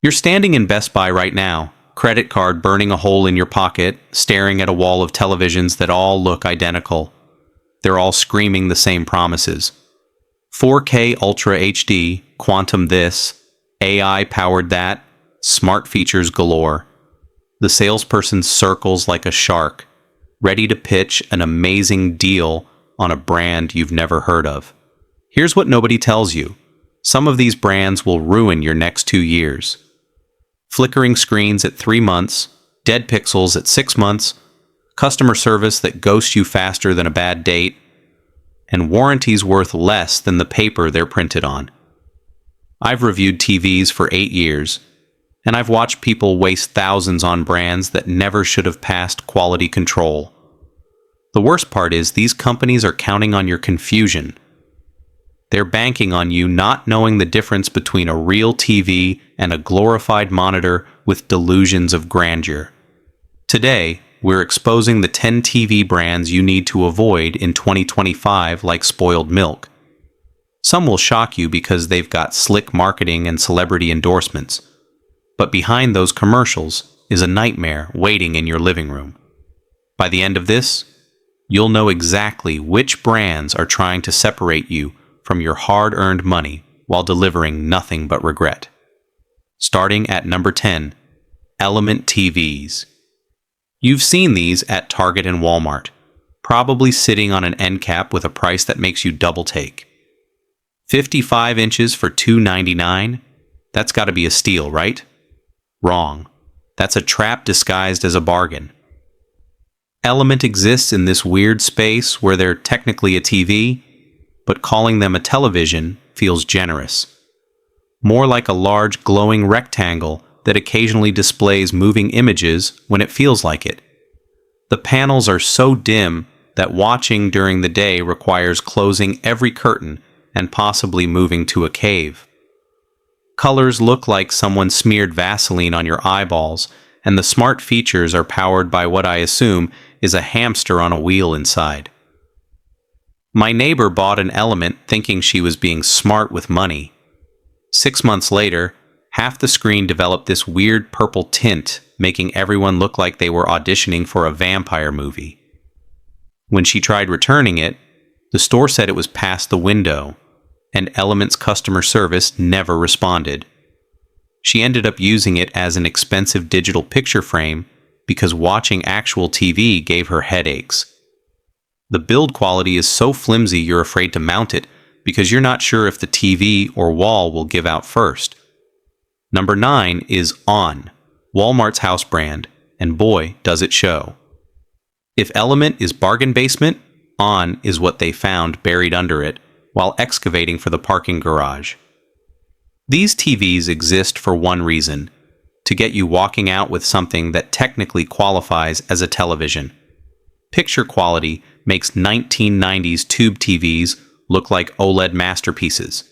You're standing in Best Buy right now, credit card burning a hole in your pocket, staring at a wall of televisions that all look identical. They're all screaming the same promises. 4K Ultra HD, quantum this, AI powered that, smart features galore. The salesperson circles like a shark, ready to pitch an amazing deal on a brand you've never heard of. Here's what nobody tells you. Some of these brands will ruin your next 2 years. Flickering screens at 3 months, dead pixels at 6 months, customer service that ghosts you faster than a bad date, and warranties worth less than the paper they're printed on. I've reviewed TVs for 8 years, and I've watched people waste thousands on brands that never should have passed quality control. The worst part is these companies are counting on your confusion. They're banking on you not knowing the difference between a real TV and a glorified monitor with delusions of grandeur. Today, we're exposing the 10 TV brands you need to avoid in 2025 like spoiled milk. Some will shock you because they've got slick marketing and celebrity endorsements. But behind those commercials is a nightmare waiting in your living room. By the end of this, you'll know exactly which brands are trying to separate you from your hard-earned money while delivering nothing but regret. Starting at number 10, Element TVs. You've seen these at Target and Walmart, probably sitting on an end cap with a price that makes you double take. 55 inches for $299? That's got to be a steal, right? Wrong. That's a trap disguised as a bargain. Element exists in this weird space where they're technically a TV, but calling them a television feels generous. More like a large glowing rectangle that occasionally displays moving images when it feels like it. The panels are so dim that watching during the day requires closing every curtain and possibly moving to a cave. Colors look like someone smeared Vaseline on your eyeballs, and the smart features are powered by what I assume is a hamster on a wheel inside. My neighbor bought an Element thinking she was being smart with money. 6 months later, half the screen developed this weird purple tint, making everyone look like they were auditioning for a vampire movie. When she tried returning it, the store said it was past the window, and Element's customer service never responded. She ended up using it as an expensive digital picture frame because watching actual TV gave her headaches. The build quality is so flimsy you're afraid to mount it because you're not sure if the TV or wall will give out first. Number 9 is On, Walmart's house brand, and boy, does it show. If Element is bargain basement, On is what they found buried under it while excavating for the parking garage. These TVs exist for one reason: to get you walking out with something that technically qualifies as a television. Picture quality makes 1990s tube TVs look like OLED masterpieces.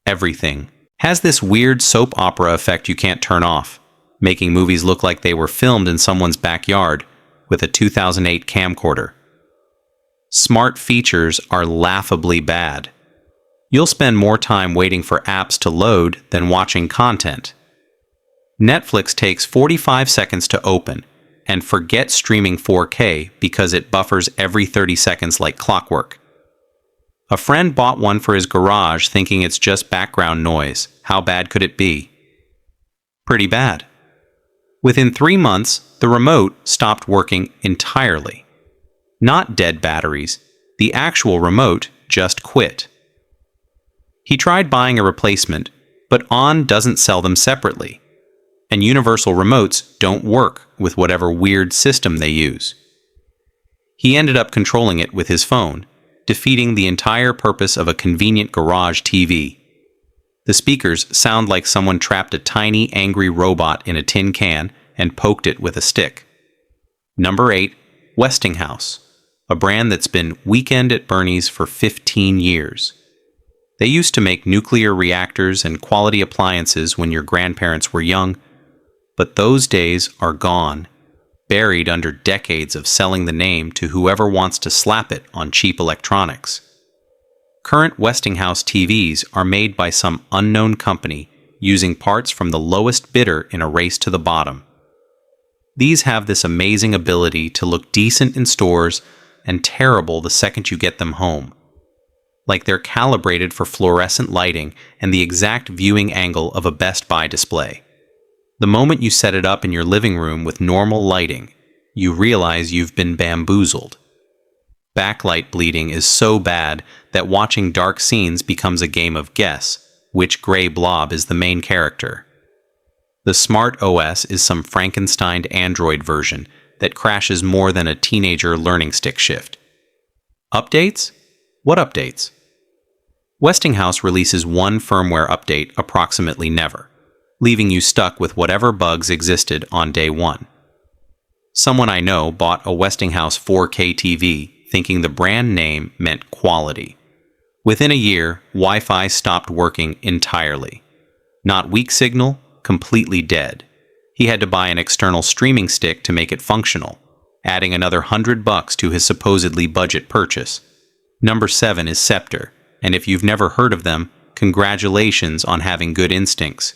Everything has this weird soap opera effect you can't turn off, making movies look like they were filmed in someone's backyard with a 2008 camcorder. Smart features are laughably bad. You'll spend more time waiting for apps to load than watching content. Netflix takes 45 seconds to open, and forget streaming 4K because it buffers every 30 seconds like clockwork. A friend bought one for his garage thinking it's just background noise. How bad could it be? Pretty bad. Within 3 months, the remote stopped working entirely. Not dead batteries, the actual remote just quit. He tried buying a replacement, but On doesn't sell them separately, and universal remotes don't work with whatever weird system they use. He ended up controlling it with his phone, defeating the entire purpose of a convenient garage TV. The speakers sound like someone trapped a tiny, angry robot in a tin can and poked it with a stick. Number 8, Westinghouse, a brand that's been Weekend at Bernie's for 15 years. They used to make nuclear reactors and quality appliances when your grandparents were young, but those days are gone, buried under decades of selling the name to whoever wants to slap it on cheap electronics. Current Westinghouse TVs are made by some unknown company using parts from the lowest bidder in a race to the bottom. These have this amazing ability to look decent in stores and terrible the second you get them home. Like they're calibrated for fluorescent lighting and the exact viewing angle of a Best Buy display. The moment you set it up in your living room with normal lighting, you realize you've been bamboozled. Backlight bleeding is so bad that watching dark scenes becomes a game of guess which gray blob is the main character. The Smart OS is some Frankensteined Android version that crashes more than a teenager learning stick shift. Updates? What updates? Westinghouse releases one firmware update approximately never, leaving you stuck with whatever bugs existed on day one. Someone I know bought a Westinghouse 4K TV thinking the brand name meant quality. Within a year, Wi-Fi stopped working entirely. Not weak signal, completely dead. He had to buy an external streaming stick to make it functional, adding another $100 to his supposedly budget purchase. Number 7 is Scepter, and if you've never heard of them, congratulations on having good instincts.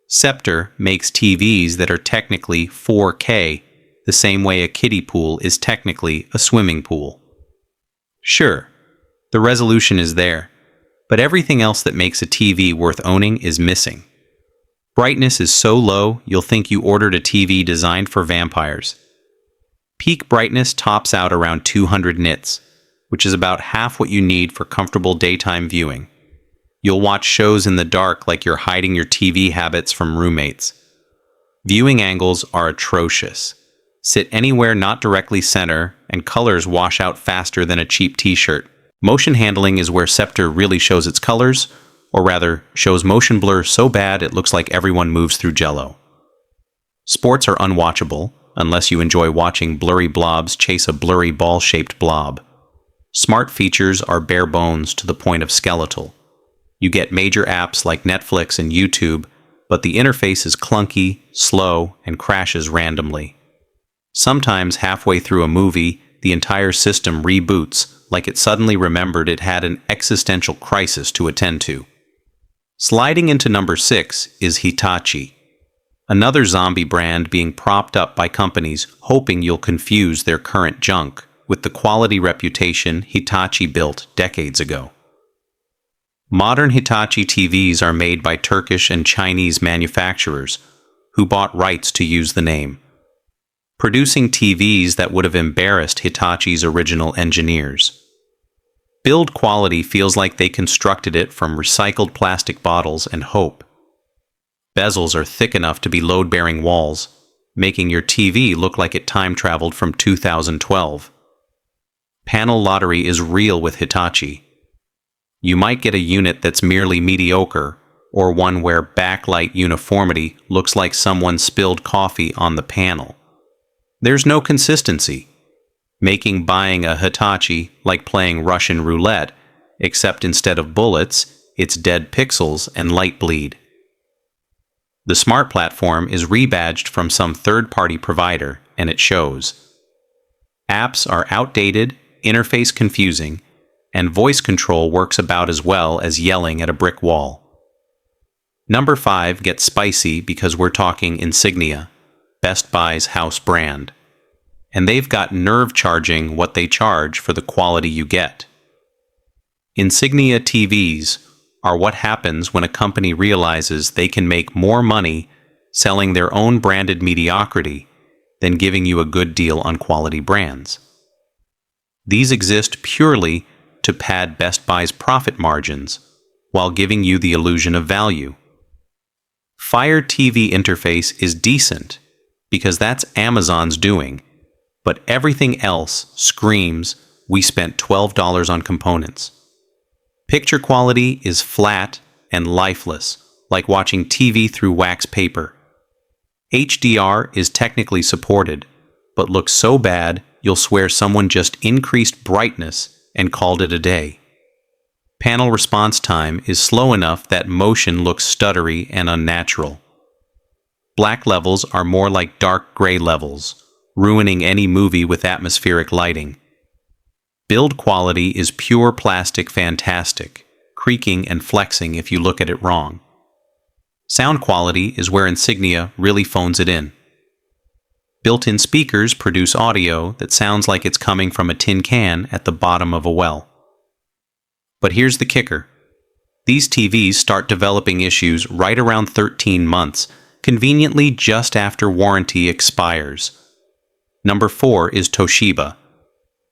Scepter makes TVs that are technically 4K, the same way a kiddie pool is technically a swimming pool. Sure, the resolution is there, but everything else that makes a TV worth owning is missing. Brightness is so low, you'll think you ordered a TV designed for vampires. Peak brightness tops out around 200 nits, which is about half what you need for comfortable daytime viewing. You'll watch shows in the dark like you're hiding your TV habits from roommates. Viewing angles are atrocious. Sit anywhere not directly center, and colors wash out faster than a cheap t-shirt. Motion handling is where Scepter really shows its colors, or rather, shows motion blur so bad it looks like everyone moves through jello. Sports are unwatchable, unless you enjoy watching blurry blobs chase a blurry ball-shaped blob. Smart features are bare bones to the point of skeletal. You get major apps like Netflix and YouTube, but the interface is clunky, slow, and crashes randomly. Sometimes halfway through a movie, the entire system reboots like it suddenly remembered it had an existential crisis to attend to. Sliding into number 6 is Hitachi, another zombie brand being propped up by companies hoping you'll confuse their current junk with the quality reputation Hitachi built decades ago. Modern Hitachi TVs are made by Turkish and Chinese manufacturers who bought rights to use the name, producing TVs that would have embarrassed Hitachi's original engineers. Build quality feels like they constructed it from recycled plastic bottles and hope. Bezels are thick enough to be load-bearing walls, making your TV look like it time-traveled from 2012. Panel lottery is real with Hitachi. You might get a unit that's merely mediocre, or one where backlight uniformity looks like someone spilled coffee on the panel. There's no consistency, making buying a Hitachi like playing Russian roulette, except instead of bullets, it's dead pixels and light bleed. The Smart platform is rebadged from some third-party provider, and it shows. Apps are outdated, interface confusing, and voice control works about as well as yelling at a brick wall. Number 5 gets spicy because we're talking Insignia, Best Buy's house brand. And they've got nerve charging what they charge for the quality you get. Insignia TVs are what happens when a company realizes they can make more money selling their own branded mediocrity than giving you a good deal on quality brands. These exist purely to pad Best Buy's profit margins while giving you the illusion of value. Fire TV interface is decent because that's Amazon's doing, but everything else screams, we spent $12 on components. Picture quality is flat and lifeless, like watching TV through wax paper. HDR is technically supported, but looks so bad you'll swear someone just increased brightness and called it a day. Panel response time is slow enough that motion looks stuttery and unnatural. Black levels are more like dark gray levels, ruining any movie with atmospheric lighting. Build quality is pure plastic fantastic, creaking and flexing if you look at it wrong. Sound quality is where Insignia really phones it in. Built-in speakers produce audio that sounds like it's coming from a tin can at the bottom of a well. But here's the kicker. These TVs start developing issues right around 13 months, conveniently just after warranty expires. Number 4 is Toshiba.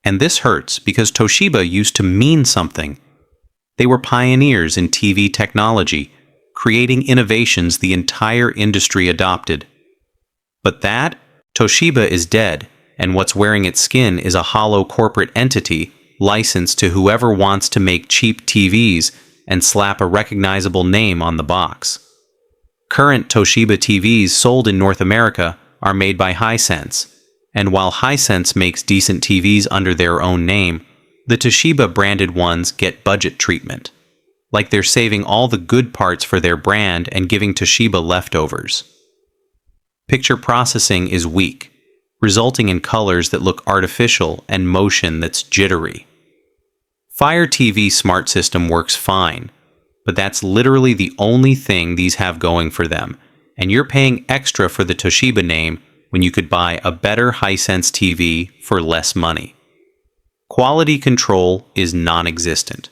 And this hurts because Toshiba used to mean something. They were pioneers in TV technology, creating innovations the entire industry adopted. But Toshiba is dead, and what's wearing its skin is a hollow corporate entity licensed to whoever wants to make cheap TVs and slap a recognizable name on the box. Current Toshiba TVs sold in North America are made by Hisense, and while Hisense makes decent TVs under their own name, the Toshiba branded ones get budget treatment. Like they're saving all the good parts for their brand and giving Toshiba leftovers. Picture processing is weak, resulting in colors that look artificial and motion that's jittery. Fire TV Smart System works fine, but that's literally the only thing these have going for them, and you're paying extra for the Toshiba name when you could buy a better Hisense TV for less money. Quality control is non-existent.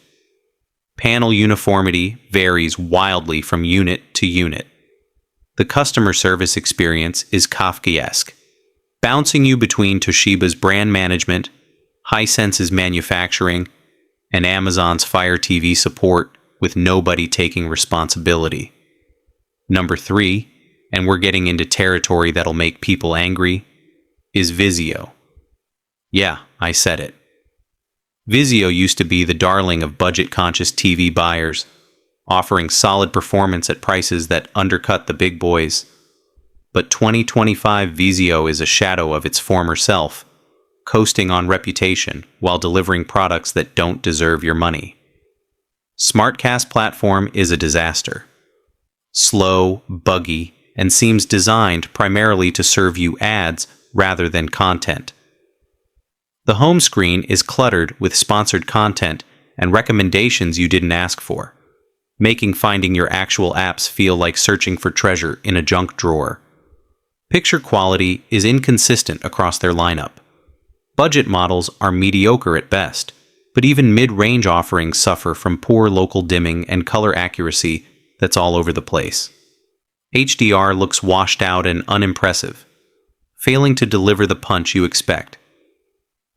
Panel uniformity varies wildly from unit to unit. The customer service experience is Kafkaesque, bouncing you between Toshiba's brand management, Hisense's manufacturing, and Amazon's Fire TV support with nobody taking responsibility. Number 3, and we're getting into territory that'll make people angry, is Vizio. Yeah, I said it. Vizio used to be the darling of budget-conscious TV buyers, offering solid performance at prices that undercut the big boys. But 2025 Vizio is a shadow of its former self, coasting on reputation while delivering products that don't deserve your money. SmartCast platform is a disaster. Slow, buggy, and seems designed primarily to serve you ads rather than content. The home screen is cluttered with sponsored content and recommendations you didn't ask for, making finding your actual apps feel like searching for treasure in a junk drawer. Picture quality is inconsistent across their lineup. Budget models are mediocre at best, but even mid-range offerings suffer from poor local dimming and color accuracy that's all over the place. HDR looks washed out and unimpressive, failing to deliver the punch you expect.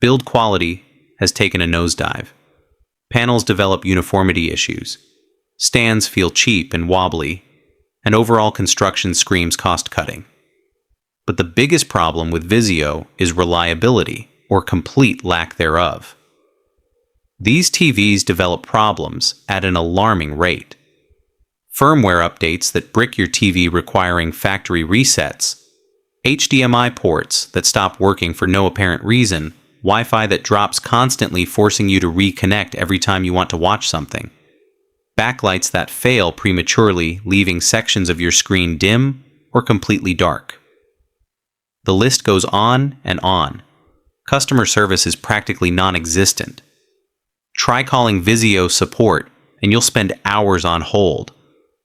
Build quality has taken a nosedive. Panels develop uniformity issues. Stands feel cheap and wobbly, and overall construction screams cost-cutting. But the biggest problem with Vizio is reliability, or complete lack thereof. These TVs develop problems at an alarming rate. Firmware updates that brick your TV requiring factory resets, HDMI ports that stop working for no apparent reason, Wi-Fi that drops constantly forcing you to reconnect every time you want to watch something, backlights that fail prematurely leaving sections of your screen dim or completely dark. The list goes on and on. Customer service is practically non-existent. Try calling Vizio support and you'll spend hours on hold,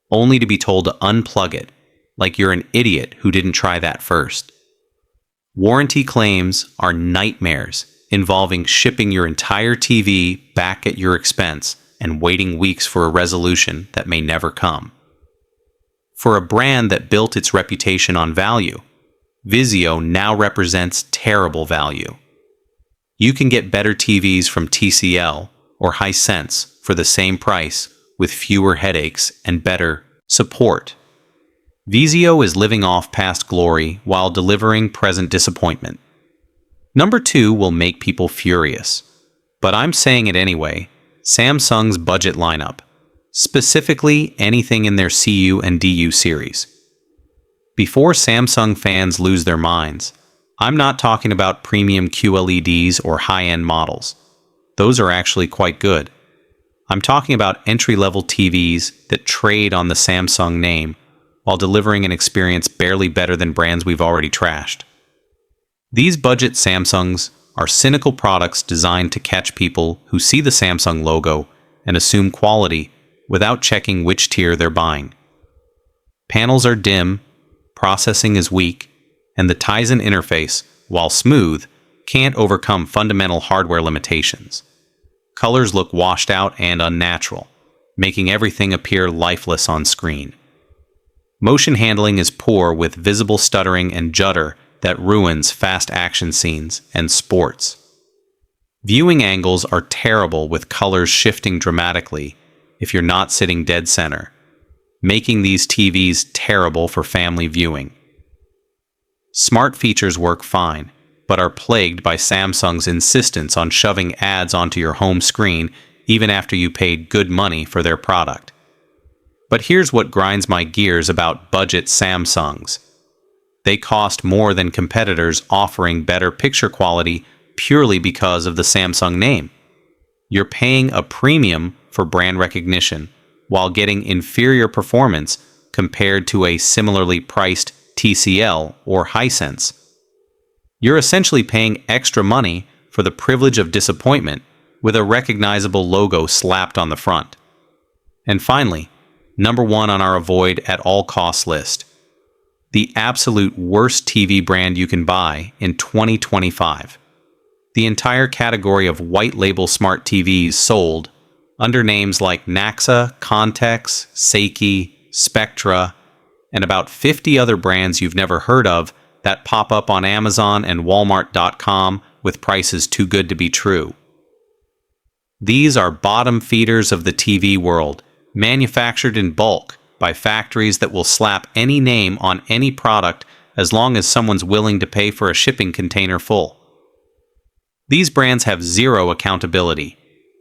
only to be told to unplug it, like you're an idiot who didn't try that first. Warranty claims are nightmares, involving shipping your entire TV back at your expense and waiting weeks for a resolution that may never come. For a brand that built its reputation on value, Vizio now represents terrible value. You can get better TVs from TCL or Hisense for the same price with fewer headaches and better support. Vizio is living off past glory while delivering present disappointment. Number 2 will make people furious, but I'm saying it anyway. Samsung's budget lineup, specifically anything in their CU and DU series. Before Samsung fans lose their minds, I'm not talking about premium QLEDs or high-end models. Those are actually quite good. I'm talking about entry-level TVs that trade on the Samsung name while delivering an experience barely better than brands we've already trashed. These budget Samsungs are cynical products designed to catch people who see the Samsung logo and assume quality without checking which tier they're buying. Panels are dim, processing is weak, and the Tizen interface, while smooth, can't overcome fundamental hardware limitations. Colors look washed out and unnatural, making everything appear lifeless on screen. Motion handling is poor with visible stuttering and judder that ruins fast action scenes and sports. Viewing angles are terrible with colors shifting dramatically if you're not sitting dead center, making these TVs terrible for family viewing. Smart features work fine, but are plagued by Samsung's insistence on shoving ads onto your home screen even after you paid good money for their product. But here's what grinds my gears about budget Samsungs. They cost more than competitors offering better picture quality purely because of the Samsung name. You're paying a premium for brand recognition while getting inferior performance compared to a similarly priced TCL or Hisense. You're essentially paying extra money for the privilege of disappointment with a recognizable logo slapped on the front. And finally, number one on our avoid at all costs list. The absolute worst TV brand you can buy in 2025. The entire category of white label smart TVs sold under names like Naxa, Contex, Seiki, Spectra, and about 50 other brands you've never heard of that pop up on Amazon and Walmart.com with prices too good to be true. These are bottom feeders of the TV world, manufactured in bulk by factories that will slap any name on any product as long as someone's willing to pay for a shipping container full. These brands have zero accountability,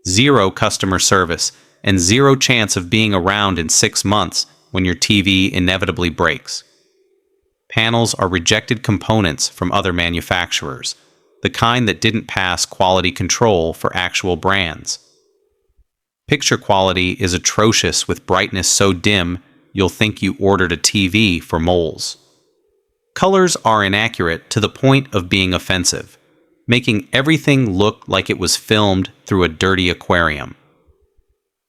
zero customer service, and zero chance of being around in 6 months when your TV inevitably breaks. Panels are rejected components from other manufacturers, the kind that didn't pass quality control for actual brands. Picture quality is atrocious with brightness so dim you'll think you ordered a TV for moles. Colors are inaccurate to the point of being offensive, making everything look like it was filmed through a dirty aquarium.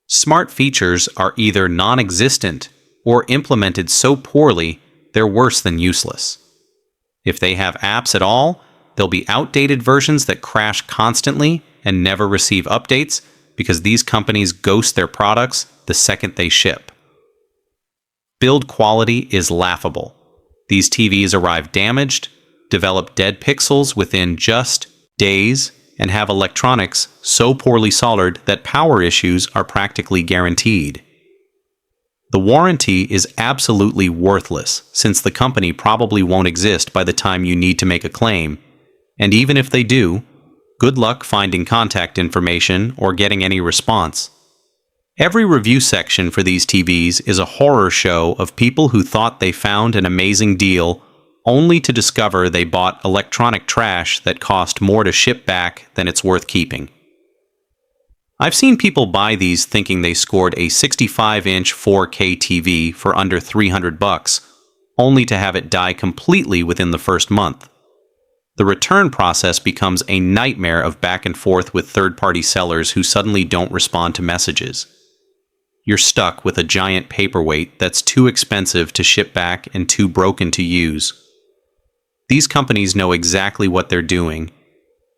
Smart features are either non-existent or implemented so poorly they're worse than useless. If they have apps at all, they'll be outdated versions that crash constantly and never receive updates because these companies ghost their products the second they ship. Build quality is laughable. These TVs arrive damaged, develop dead pixels within just days, and have electronics so poorly soldered that power issues are practically guaranteed. The warranty is absolutely worthless since the company probably won't exist by the time you need to make a claim, and even if they do, good luck finding contact information or getting any response. Every review section for these TVs is a horror show of people who thought they found an amazing deal only to discover they bought electronic trash that cost more to ship back than it's worth keeping. I've seen people buy these thinking they scored a 65-inch 4K TV for under $300, only to have it die completely within the first month. The return process becomes a nightmare of back and forth with third-party sellers who suddenly don't respond to messages. You're stuck with a giant paperweight that's too expensive to ship back and too broken to use. These companies know exactly what they're doing.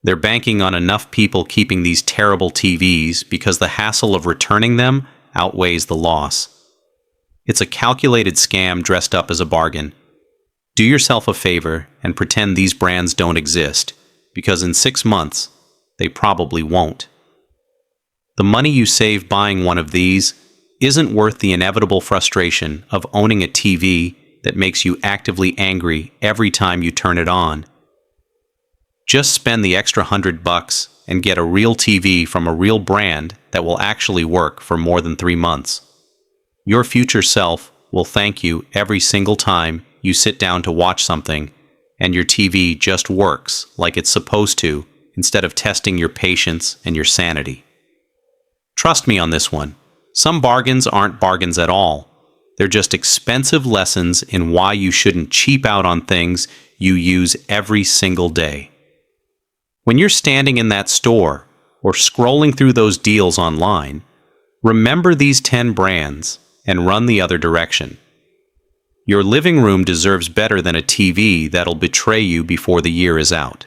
They're banking on enough people keeping these terrible TVs because the hassle of returning them outweighs the loss. It's a calculated scam dressed up as a bargain. Do yourself a favor and pretend these brands don't exist, because in 6 months, they probably won't. The money you save buying one of these isn't worth the inevitable frustration of owning a TV that makes you actively angry every time you turn it on. Just spend the extra $100 and get a real TV from a real brand that will actually work for more than 3 months. Your future self will thank you every single time you sit down to watch something and your TV just works like it's supposed to instead of testing your patience and your sanity. Trust me on this one. Some bargains aren't bargains at all. They're just expensive lessons in why you shouldn't cheap out on things you use every single day. When you're standing in that store or scrolling through those deals online, remember these 10 brands and run the other direction. Your living room deserves better than a TV that'll betray you before the year is out.